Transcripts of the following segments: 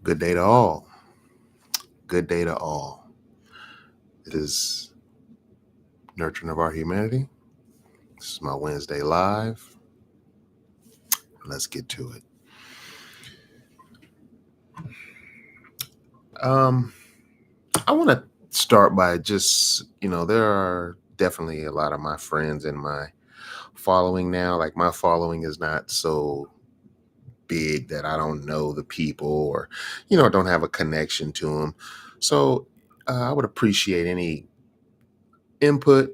Good day to all. Good day to all. It is Nurturing of Our Humanity. This is my Wednesday live. Let's get to it. I want to start by just, there are definitely a lot of my friends in my following now. Like my following is not so big that I don't know the people or, don't have a connection to them. So I would appreciate any input,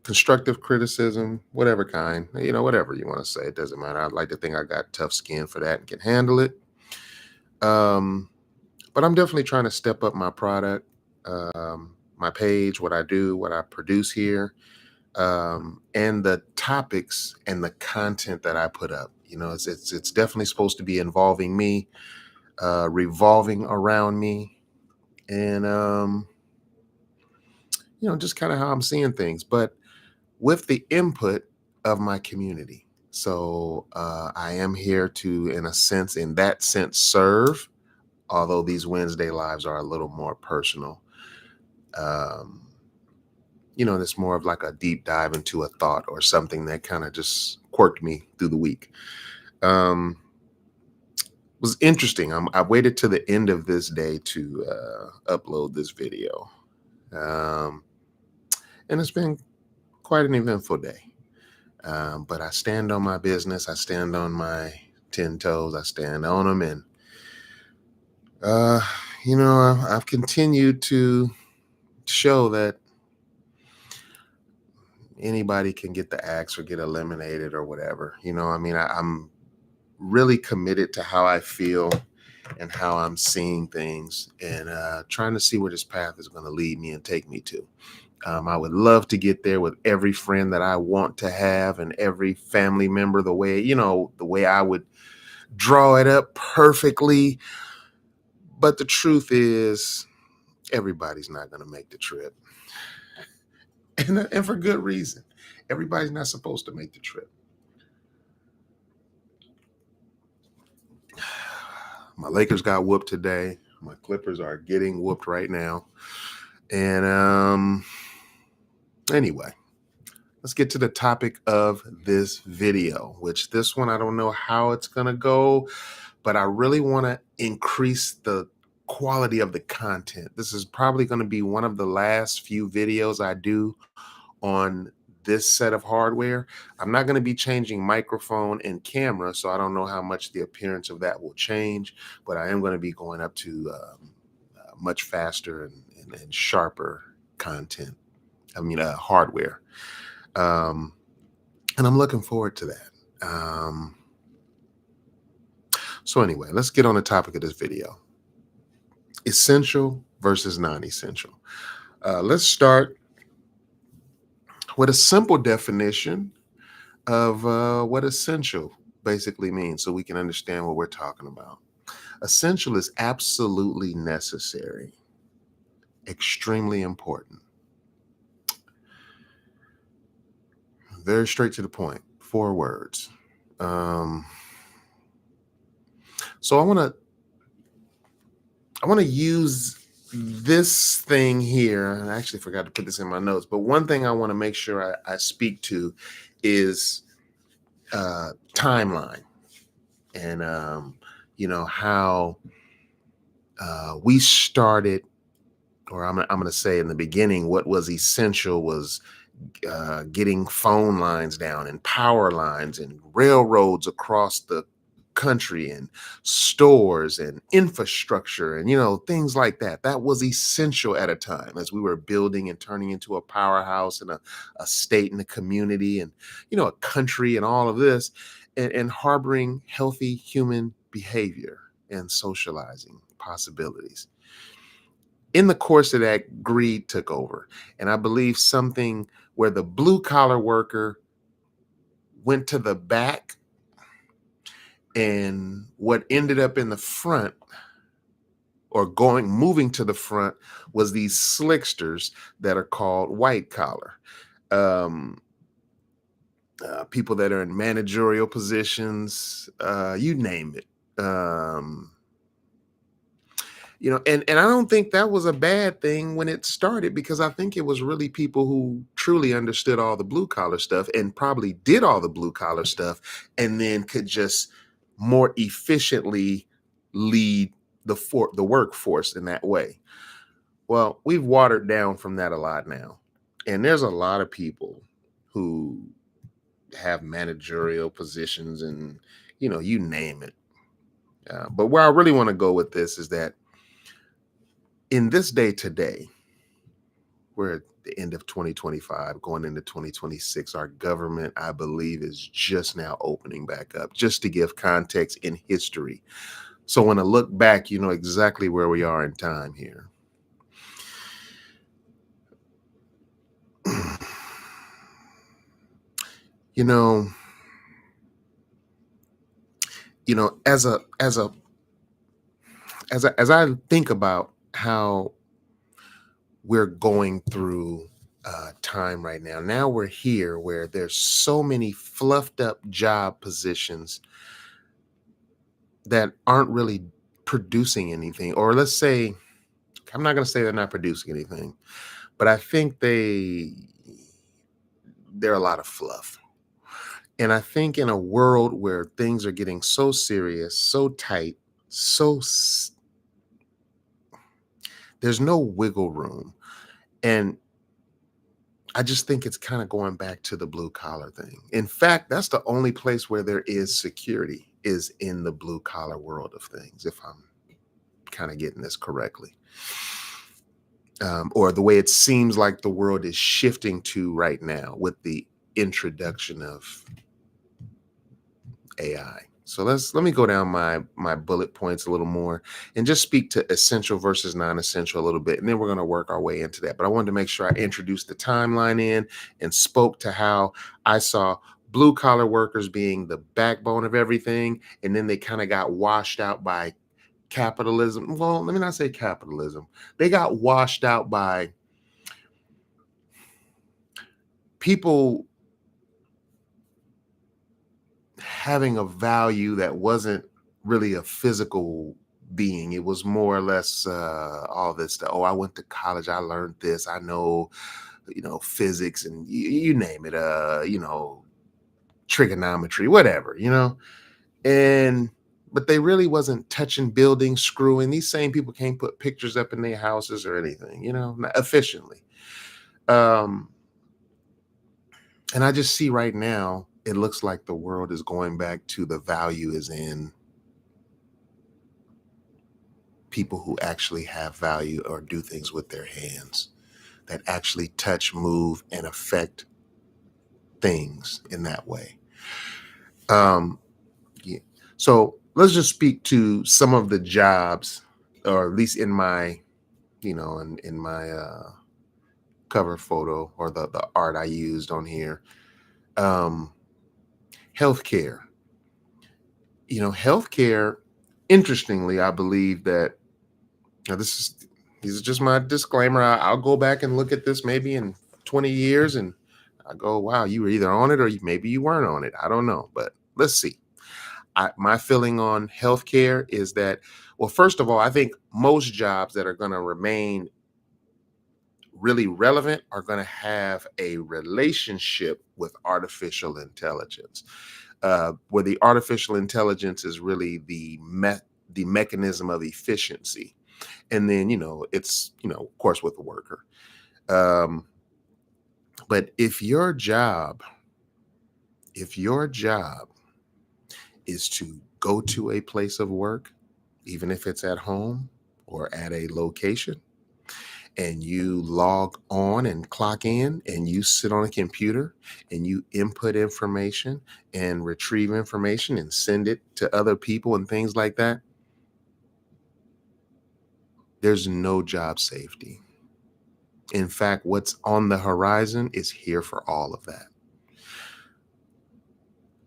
constructive criticism, whatever kind, whatever you want to say. It doesn't matter. I'd like to think I got tough skin for that and can handle it. But I'm definitely trying to step up my product, my page, what I do, what I produce here, and the topics and the content that I put up. It's definitely supposed to be involving me, revolving around me, and just kind of how I'm seeing things. But with the input of my community. So I am here to, in that sense, serve, although these Wednesday lives are a little more personal. It's more of like a deep dive into a thought or something that kind of just quirked me through the week. It was interesting. I waited to the end of this day to upload this video. And it's been quite an eventful day. But I stand on my business. I stand on my 10 toes. I stand on them. And, I've continued to show that anybody can get the axe or get eliminated or whatever. I'm really committed to how I feel and how I'm seeing things and trying to see where this path is going to lead me and take me to. I would love to get there with every friend that I want to have and every family member the way I would draw it up perfectly. But the truth is, everybody's not going to make the trip. And for good reason. Everybody's not supposed to make the trip. My Lakers got whooped today. My Clippers are getting whooped right now. And anyway, let's get to the topic of this video, which this one, I don't know how it's going to go, but I really want to increase the quality of the content. This is probably going to be one of the last few videos I do on this set of hardware. I'm not going to be changing microphone and camera, so I don't know how much the appearance of that will change, but I am going to be going up to much faster and sharper content. Hardware. And I'm looking forward to that. So anyway, let's get on the topic of this video. Essential versus non-essential. Let's start with a simple definition of what essential basically means so we can understand what we're talking about. Essential is absolutely necessary, extremely important. Very straight to the point, 4 words. So I want to use this thing here. And I actually forgot to put this in my notes, but one thing I want to make sure I speak to is timeline and how we started, or I'm going to say in the beginning, what was essential was getting phone lines down and power lines and railroads across the country and stores and infrastructure and things like that. That was essential at a time as we were building and turning into a powerhouse and a state and a community and a country and all of this, and harboring healthy human behavior and socializing possibilities. In the course of that, greed took over, and I believe something where the blue collar worker went to the back, and what ended up in the front or moving to the front was these slicksters that are called white collar. People that are in managerial positions, you name it. And I don't think that was a bad thing when it started, because I think it was really people who truly understood all the blue collar stuff and probably did all the blue collar stuff, and then could just more efficiently lead the workforce in that way. Well, we've watered down from that a lot now. And there's a lot of people who have managerial positions, and you name it. But where I really want to go with this is that in this day today, we're at the end of 2025, going into 2026. Our government, I believe, is just now opening back up, just to give context in history. So when I look back, you know exactly where we are in time here. you know, as I think about how we're going through time right now. Now we're here where there's so many fluffed up job positions that aren't really producing anything. Or let's say, I'm not going to say they're not producing anything, but I think they're a lot of fluff. And I think in a world where things are getting so serious, so tight, there's no wiggle room. And I just think it's kind of going back to the blue collar thing. In fact, that's the only place where there is security, is in the blue collar world of things, if I'm kind of getting this correctly. Or the way it seems like the world is shifting to right now with the introduction of AI. So let me go down my bullet points a little more and just speak to essential versus non-essential a little bit, and then we're going to work our way into that. But I wanted to make sure I introduced the timeline in and spoke to how I saw blue collar workers being the backbone of everything, and then they kind of got washed out by capitalism. Well, let me not say capitalism. They got washed out by people having a value that wasn't really a physical being. It was more or less all this stuff. Oh, I went to college, I learned this, I know, physics, and you name it, trigonometry, whatever, and but they really wasn't touching buildings, screwing. These same people can't put pictures up in their houses or anything, not efficiently. um and I just see right now, it looks like the world is going back to the value is in people who actually have value or do things with their hands, that actually touch, move, and affect things in that way. Um, yeah. So let's just speak to some of the jobs, or at least in my, in my cover photo, or the art I used on here. Um, Healthcare. Healthcare. Interestingly, I believe that, now these are just my disclaimer. I'll go back and look at this maybe in 20 years, and I go, wow, you were either on it or maybe you weren't on it. I don't know, but let's see. My feeling on healthcare is that, well, first of all, I think most jobs that are going to remain really relevant are going to have a relationship with artificial intelligence, where the artificial intelligence is really the mechanism of efficiency. And then, it's, of course, with the worker. Um, but if your job is to go to a place of work, even if it's at home or at a location, and you log on and clock in and you sit on a computer and you input information and retrieve information and send it to other people and things like that, there's no job safety. In fact, what's on the horizon is here for all of that.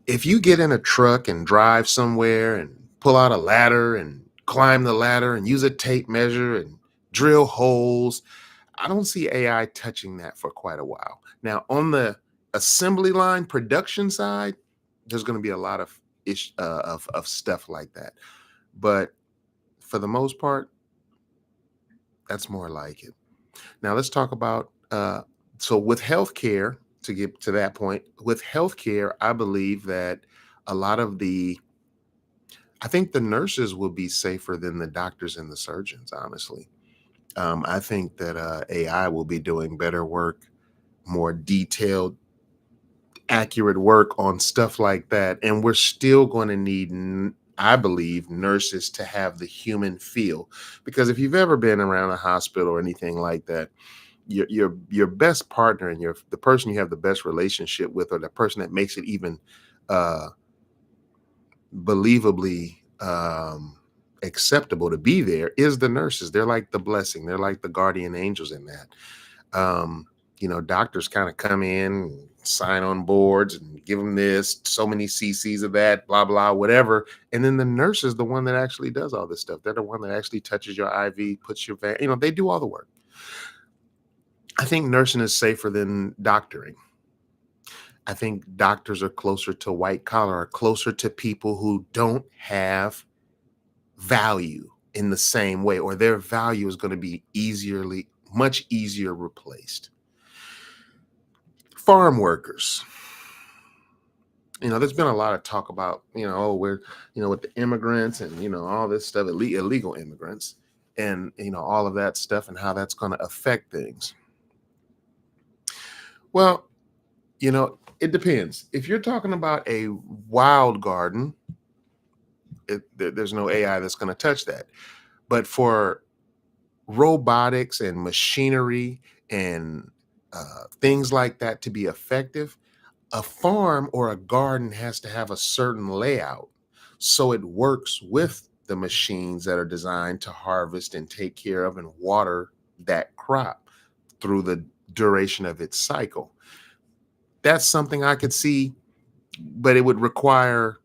If you get in a truck and drive somewhere and pull out a ladder and climb the ladder and use a tape measure and drill holes, I don't see AI touching that for quite a while. Now, on the assembly line production side, there's going to be a lot of of stuff like that. But for the most part, That's more like it. Now let's talk about so with healthcare, to get to that point, with healthcare, I believe that a lot of the I think the nurses will be safer than the doctors and the surgeons, honestly. I think that AI will be doing better work, more detailed, accurate work on stuff like that. And we're still going to need, I believe, nurses to have the human feel. Because if you've ever been around a hospital or anything like that, your best partner and your the person you have the best relationship with, or the person that makes it even uh believably acceptable to be there, is the nurses. They're like the blessing, they're like the guardian angels in that. um Doctors kind of come in, sign on boards, and give them this so many cc's of that, blah blah whatever, and then the nurse is the one that actually does all this stuff. They're the one that actually touches your iv, puts your they do all the work. I think nursing is safer than doctoring. I think doctors are closer to white collar, are closer to people who don't have value in the same way, or their value is going to be much easier replaced. Farm workers. There's been a lot of talk about, oh, we're, with the immigrants and, all this stuff, illegal immigrants, and, all of that stuff and how that's going to affect things. Well, it depends. If you're talking about a wild garden, there's no AI that's going to touch that. But for robotics and machinery and things like that to be effective, a farm or a garden has to have a certain layout so it works with the machines that are designed to harvest and take care of and water that crop through the duration of its cycle. That's something I could see, but it would require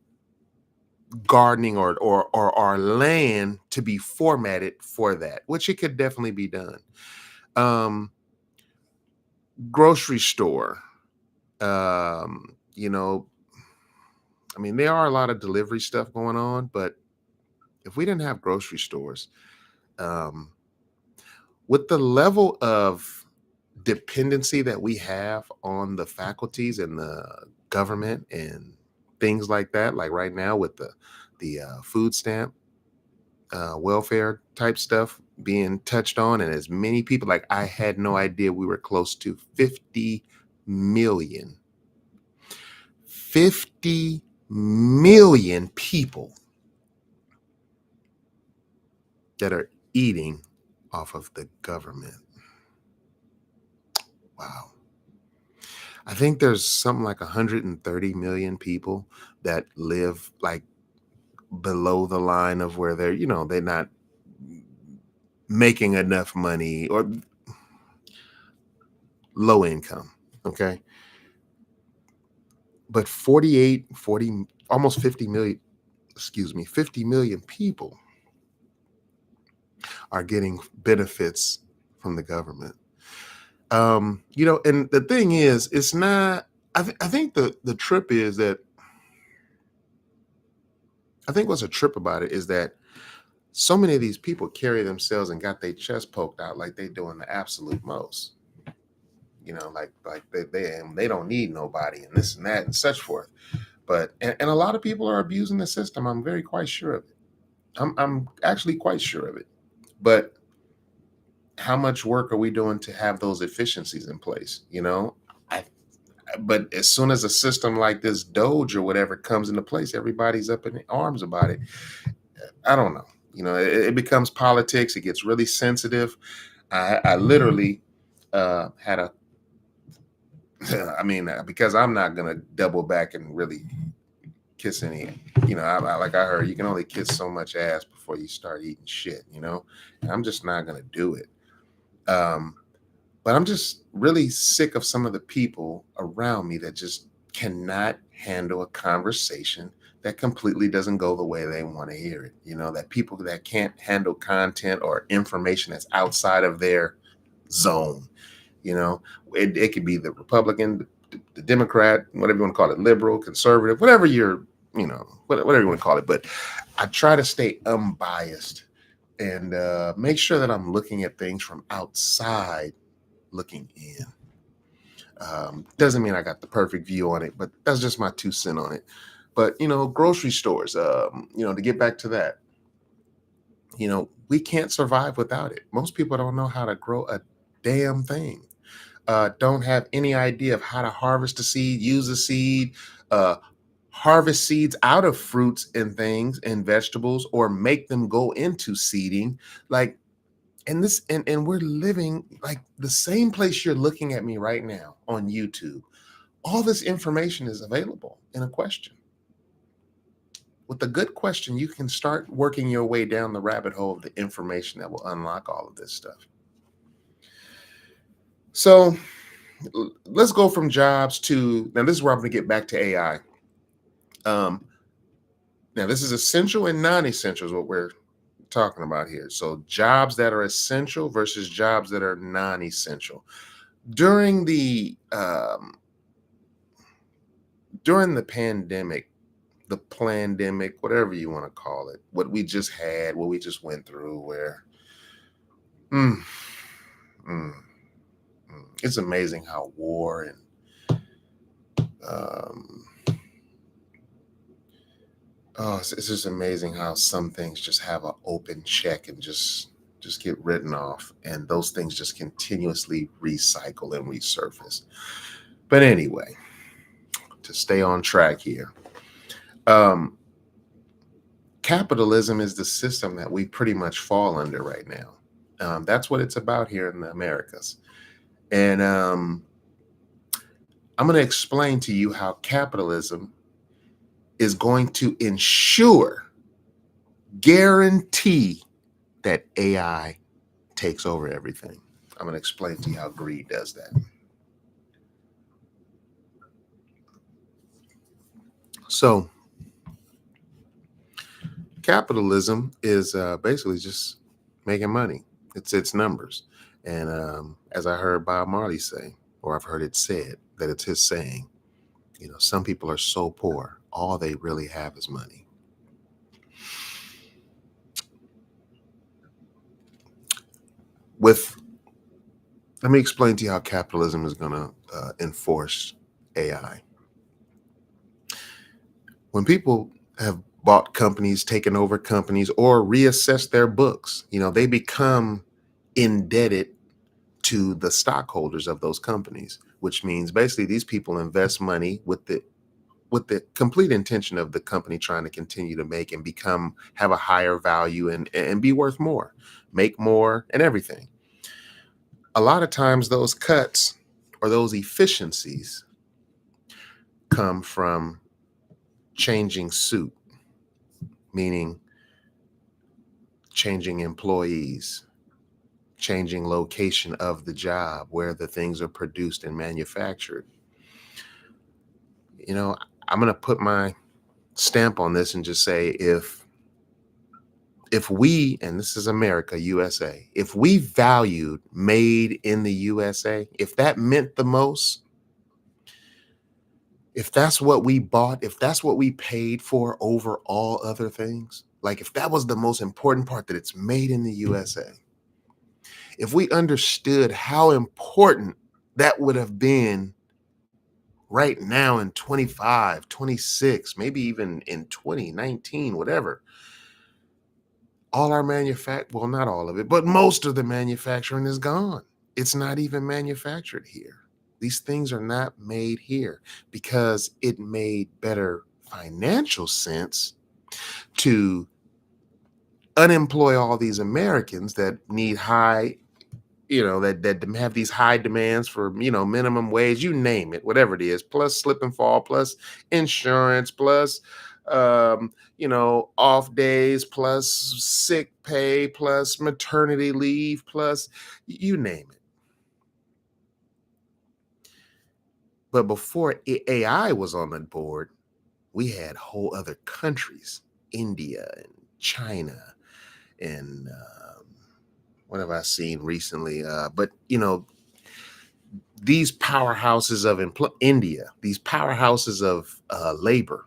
gardening or our land to be formatted for that, which it could definitely be done. um Grocery store. um there are a lot of delivery stuff going on, but if we didn't have grocery stores, um with the level of dependency that we have on the faculties and the government and things like that, like right now with the food stamp, welfare type stuff being touched on, and as many people, like, I had no idea we were close to 50 million 50 million people that are eating off of the government. Wow. I think there's something like 130 million people that live like below the line of where they're not making enough money, or low income. Okay. But 40, almost 50 million, excuse me, 50 million people are getting benefits from the government. And the thing is, it's not, I think the trip is that, I think what's a trip about it is that so many of these people carry themselves and got their chest poked out like they doing the absolute most. Like they don't need nobody and this and that and such forth. But and a lot of people are abusing the system. I'm very quite sure of it. I'm actually quite sure of it. But how much work are we doing to have those efficiencies in place? I but as soon as a system like this Doge or whatever comes into place, everybody's up in arms about it. I don't know. It becomes politics. It gets really sensitive. I literally had a, because I'm not gonna double back and really kiss any. Like I heard, you can only kiss so much ass before you start eating shit. And I'm just not gonna do it. Um, but I'm just really sick of some of the people around me that just cannot handle a conversation that completely doesn't go the way they want to hear it. That people that can't handle content or information that's outside of their zone. You know, it could be the Republican, the Democrat, whatever you want to call it, liberal, conservative, whatever you want to call it. But I try to stay unbiased and make sure that I'm looking at things from outside looking in. Doesn't mean I got the perfect view on it, but that's just my 2 cents on it. But grocery stores, to get back to that, we can't survive without it. Most people don't know how to grow a damn thing. Don't have any idea of how to harvest a seed, use a seed, uh, harvest seeds out of fruits and things and vegetables, or make them go into seeding. Like, and we're living like the same place you're looking at me right now on YouTube. All this information is available in a question. With a good question, you can start working your way down the rabbit hole of the information that will unlock all of this stuff. So let's go from jobs to, now this is where I'm going to get back to AI. Now this is essential and non-essential is what we're talking about here. So jobs that are essential versus jobs that are non-essential. During the pandemic, the plandemic, whatever you want to call it, what we just had, what we just went through, where mm, mm, it's amazing how war and um, it's just amazing how some things just have an open check and just get written off, and those things just continuously recycle and resurface. But anyway, to stay on track here, capitalism is the system that we pretty much fall under right now. That's what it's about here in the Americas. And I'm going to explain to you how capitalism is going to guarantee that AI takes over everything. I'm going to explain to you how greed does that. So, capitalism is basically just making money. It's numbers. And as I heard Bob Marley say, or I've heard it said, that it's his saying, some people are so poor, all they really have is money. Let me explain to you how capitalism is going to enforce AI. When people have bought companies, taken over companies, or reassessed their books, they become indebted to the stockholders of those companies, which means basically these people invest money with the complete intention of the company trying to continue to make and have a higher value and be worth more, make more, and everything. A lot of times those cuts or those efficiencies come from changing suit, meaning changing employees, changing location of the job where the things are produced and manufactured. I'm going to put my stamp on this and just say, if we, and this is America, USA, if we valued made in the USA, if that meant the most, if that's what we bought, if that's what we paid for over all other things, like if that was the most important part, that it's made in the USA, if we understood how important that would have been right now in 25, 26, maybe even in 2019, whatever, all our well, not all of it, but most of the manufacturing is gone. It's not even manufactured here. These things are not made here because it made better financial sense to unemploy all these Americans that need that have these high demands for, minimum wage, you name it, whatever it is, plus slip and fall, plus insurance, plus, off days, plus sick pay, plus maternity leave, plus you name it. But before AI was on the board, we had whole other countries, India and China, and what have I seen recently? But these powerhouses of India, these powerhouses of labor,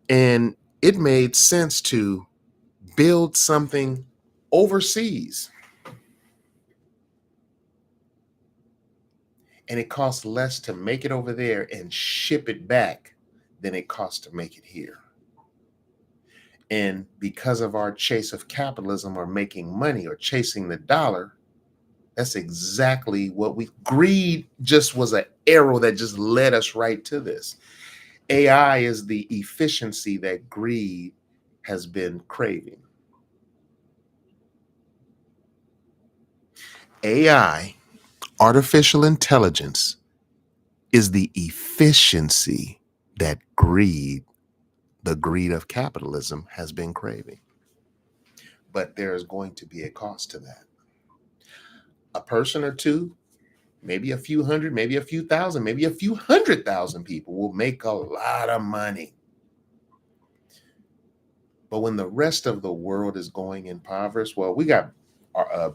and it made sense to build something overseas and it costs less to make it over there and ship it back than it costs to make it here. And because of our chase of capitalism or making money or chasing the dollar, that's exactly what greed just was an arrow that just led us right to this. AI is the efficiency that greed has been craving. AI, artificial intelligence, is the efficiency that the greed of capitalism, has been craving. But there is going to be a cost to that. A person or two, maybe a few hundred, maybe a few thousand, maybe a few 100,000 people will make a lot of money. But when the rest of the world is going impoverished, well, we got our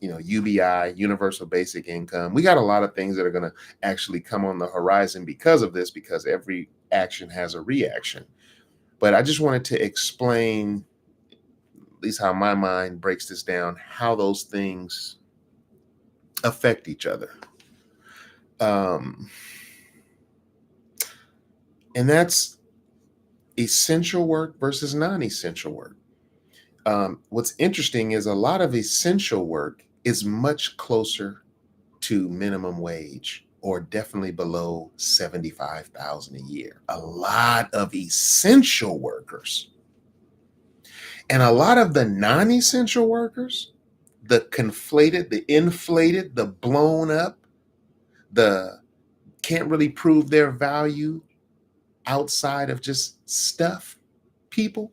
UBI, universal basic income. We got a lot of things that are going to actually come on the horizon because of this, because every action has a reaction. But I just wanted to explain, at least how my mind breaks this down, how those things affect each other. And that's essential work versus non-essential work. What's interesting is a lot of essential work is much closer to minimum wage, or definitely below 75,000 a year. A lot of essential workers. And a lot of the non-essential workers, the conflated, the inflated, the blown up, the can't really prove their value outside of just stuff people,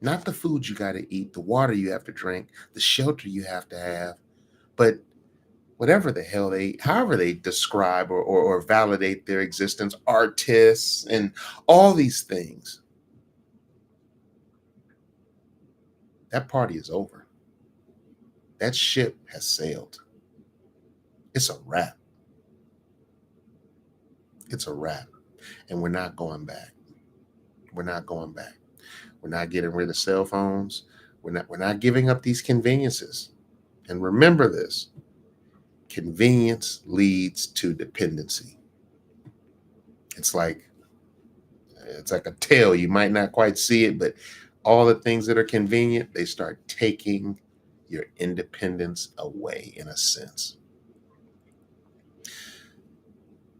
not the food you got to eat, the water you have to drink, the shelter you have to have, but whatever the hell however they describe or validate their existence, artists and all these things. That party is over. That ship has sailed. It's a wrap. It's a wrap. And we're not going back. We're not going back. We're not getting rid of cell phones. We're not giving up these conveniences. And remember this: convenience leads to dependency. It's like a tail. You might not quite see it, but all the things that are convenient, they start taking your independence away, in a sense.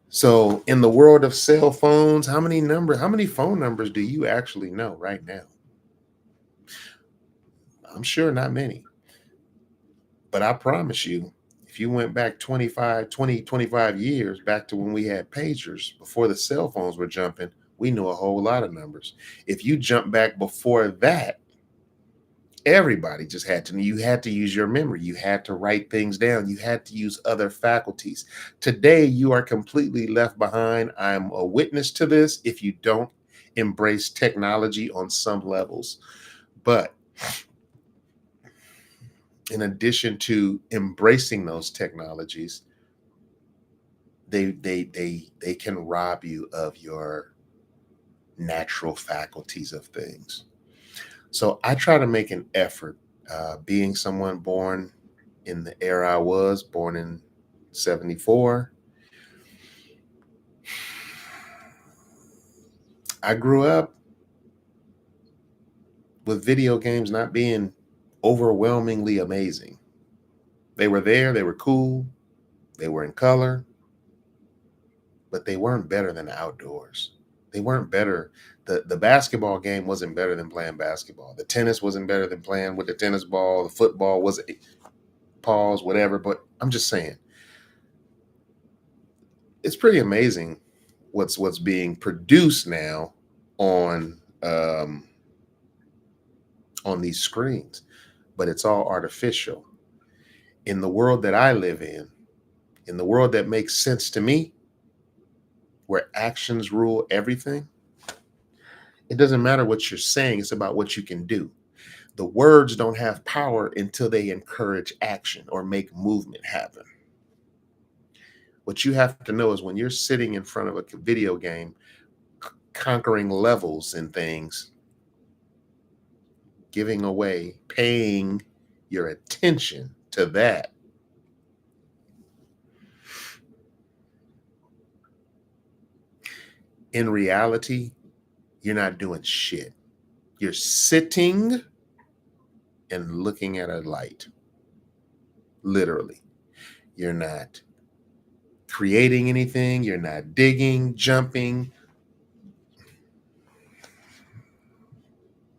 So in the world of cell phones, how many phone numbers do you actually know right now? I'm sure not many. But I promise you, if you went back 25 years back to when we had pagers, before the cell phones were jumping, we knew a whole lot of numbers. If you jump back before that, everybody just you had to use your memory. You had to write things down. You had to use other faculties. Today, you are completely left behind. I'm a witness to this if you don't embrace technology on some levels. But in addition to embracing those technologies, they can rob you of your natural faculties of things. So I try to make an effort, being someone born in the era I was, born in 74. I grew up with video games not being overwhelmingly amazing. They were there, they were cool, they were in color, but they weren't better than the outdoors. They weren't better. The basketball game wasn't better than playing basketball. The tennis wasn't better than playing with the tennis ball. The football wasn't, pause, whatever. But I'm just saying, it's pretty amazing what's being produced now on these screens, but it's all artificial. In the world that I live in the world that makes sense to me, where actions rule everything, it doesn't matter what you're saying, it's about what you can do. The words don't have power until they encourage action or make movement happen. What you have to know is when you're sitting in front of a video game, conquering levels and things, giving away, paying your attention to that. In reality, you're not doing shit. You're sitting and looking at a light. Literally. You're not creating anything. You're not digging, jumping.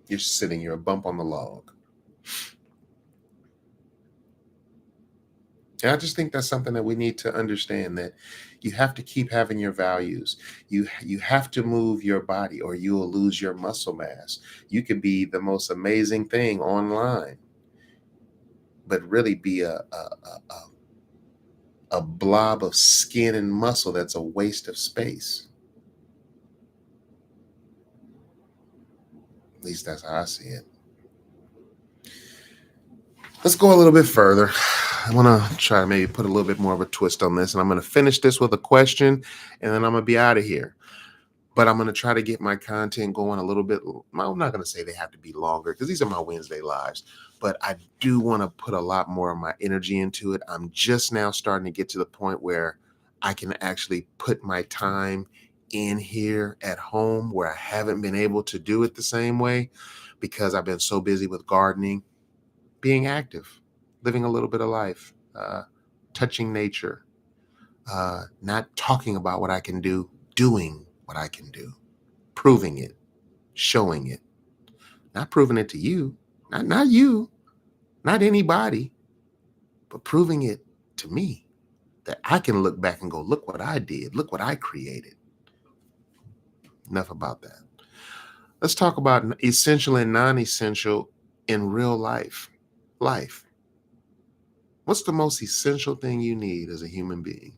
You're sitting. You're a bump on the log. And I just think that's something that we need to understand, that you have to keep having your values. You have to move your body or you will lose your muscle mass. You could be the most amazing thing online, but really be a blob of skin and muscle that's a waste of space. At least that's how I see it. Let's go a little bit further. I want to try to maybe put a little bit more of a twist on this, and I'm going to finish this with a question, and then I'm going to be out of here. But I'm going to try to get my content going a little bit. I'm not going to say they have to be longer because these are my Wednesday lives, but I do want to put a lot more of my energy into it. I'm just now starting to get to the point where I can actually put my time in here at home, where I haven't been able to do it the same way because I've been so busy with gardening, being active, living a little bit of life, touching nature, not talking about what I can do, doing what I can do, proving it, showing it, not proving it to you, not you, not anybody, but proving it to me, that I can look back and go, look what I did, look what I created. Enough about that. Let's talk about essential and non-essential in real life. What's the most essential thing you need as a human being?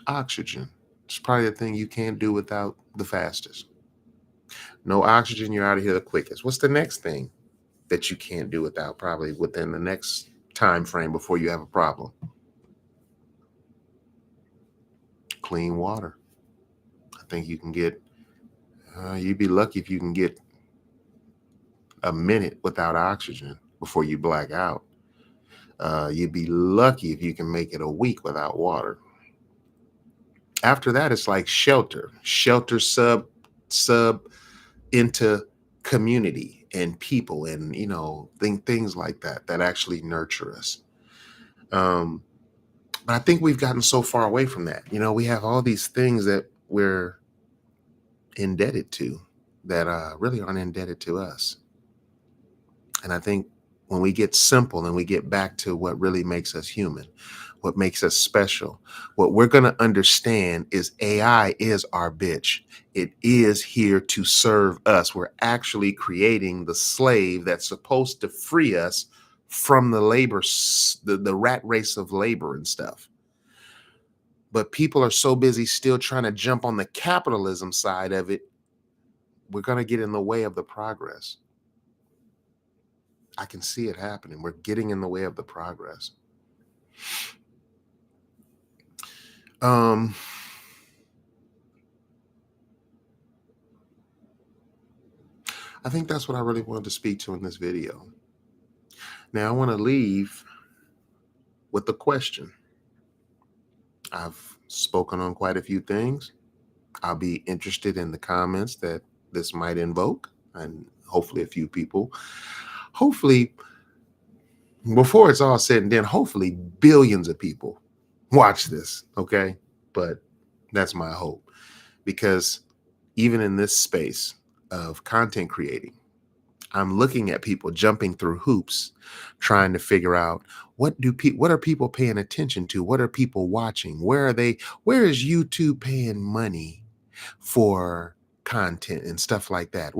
Oxygen. It's probably the thing you can't do without the fastest. No oxygen, you're out of here the quickest. What's the next thing that you can't do without, probably within the next time frame before you have a problem? Clean water. I think you can get, you'd be lucky if you can get a minute without oxygen before you black out. You'd be lucky if you can make it a week without water. After that, it's like shelter sub into community and people, and things like that actually nurture us. But I think we've gotten so far away from that. We have all these things that we're indebted to that really aren't indebted to us. And I think when we get simple and we get back to what really makes us human, what makes us special, what we're going to understand is AI is our bitch. It is here to serve us. We're actually creating the slave that's supposed to free us from the labor, the rat race of labor and stuff. But people are so busy still trying to jump on the capitalism side of it. We're going to get in the way of the progress. I can see it happening. We're getting in the way of the progress. I think that's what I really wanted to speak to in this video. Now I want to leave with a question. I've spoken on quite a few things. I'll be interested in the comments that this might invoke, and hopefully a few people. Hopefully, before it's all said and done, hopefully billions of people watch this, okay? But that's my hope, because even in this space of content creating, I'm looking at people jumping through hoops, trying to figure out what are people paying attention to? What are people watching? Where is YouTube paying money for content and stuff like that?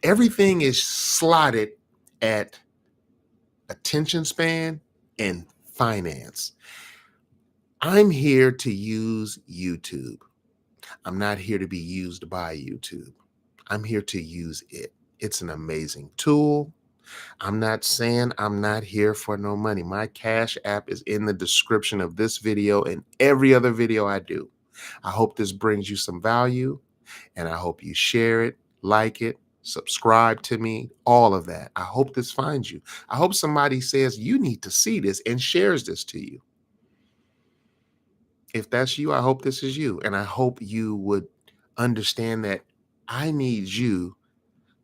Everything is slotted at attention span and finance. I'm here to use YouTube. I'm not here to be used by YouTube. I'm here to use it. It's an amazing tool. I'm not saying I'm not here for no money. My Cash App is in the description of this video and every other video I do. I hope this brings you some value. And I hope you share it, like it, subscribe to me, all of that. I hope this finds you. I hope somebody says you need to see this and shares this to you. If that's you, I hope this is you. And I hope you would understand that I need you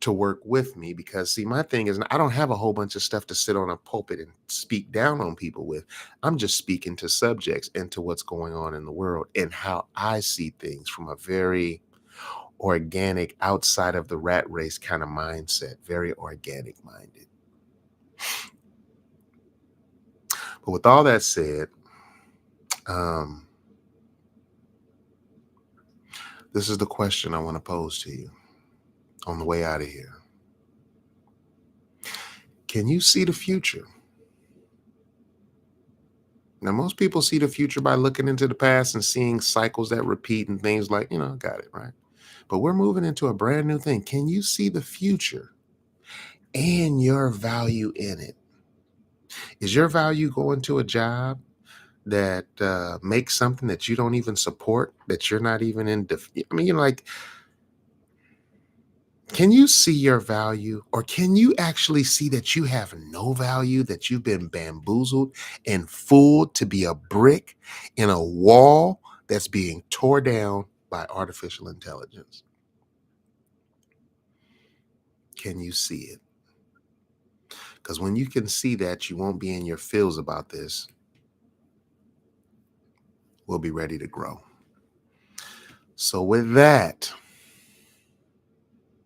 to work with me, because see, my thing is I don't have a whole bunch of stuff to sit on a pulpit and speak down on people with. I'm just speaking to subjects and to what's going on in the world and how I see things from a very organic, outside of the rat race kind of mindset, very organic minded. But with all that said, um, this is the question I want to pose to you on the way out of here. Can you see the future? Now, most people see the future by looking into the past and seeing cycles that repeat and things like, got it, right? But we're moving into a brand new thing. Can you see the future and your value in it? Is your value going to a job that makes something that you don't even support, that you're not even in? Like, can you see your value, or can you actually see that you have no value, that you've been bamboozled and fooled to be a brick in a wall that's being tore down by artificial intelligence? Can you see it? Because when you can see that, you won't be in your feels about this. We'll be ready to grow. So with that,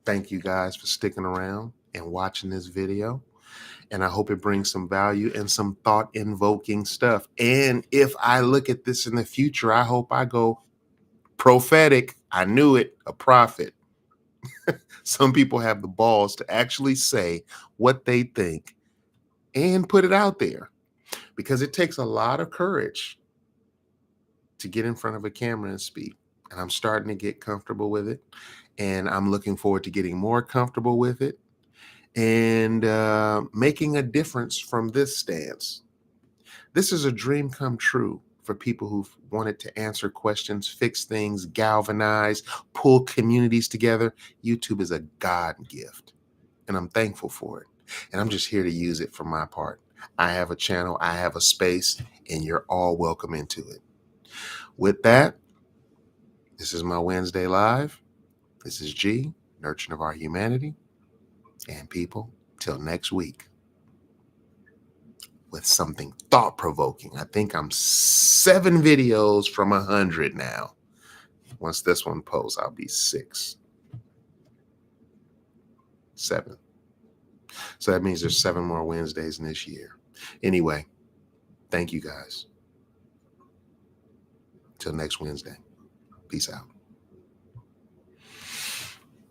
thank you guys for sticking around and watching this video. And I hope it brings some value and some thought invoking stuff. And if I look at this in the future, I hope I go prophetic. I knew it, a prophet. Some people have the balls to actually say what they think and put it out there, because it takes a lot of courage to get in front of a camera and speak. And I'm starting to get comfortable with it. And I'm looking forward to getting more comfortable with it and making a difference from this stance. This is a dream come true for people who've wanted to answer questions, fix things, galvanize, pull communities together. YouTube is a God gift, and I'm thankful for it. And I'm just here to use it for my part. I have a channel, I have a space, and you're all welcome into it. With that, this is my Wednesday Live. This is G, Nurturing of Our Humanity. And people, till next week, with something thought-provoking. I think I'm 7 videos from 100 now. Once this one posts, I'll be 6, 7. So that means there's 7 more Wednesdays in this year. Anyway, thank you guys. Till next Wednesday. Peace out.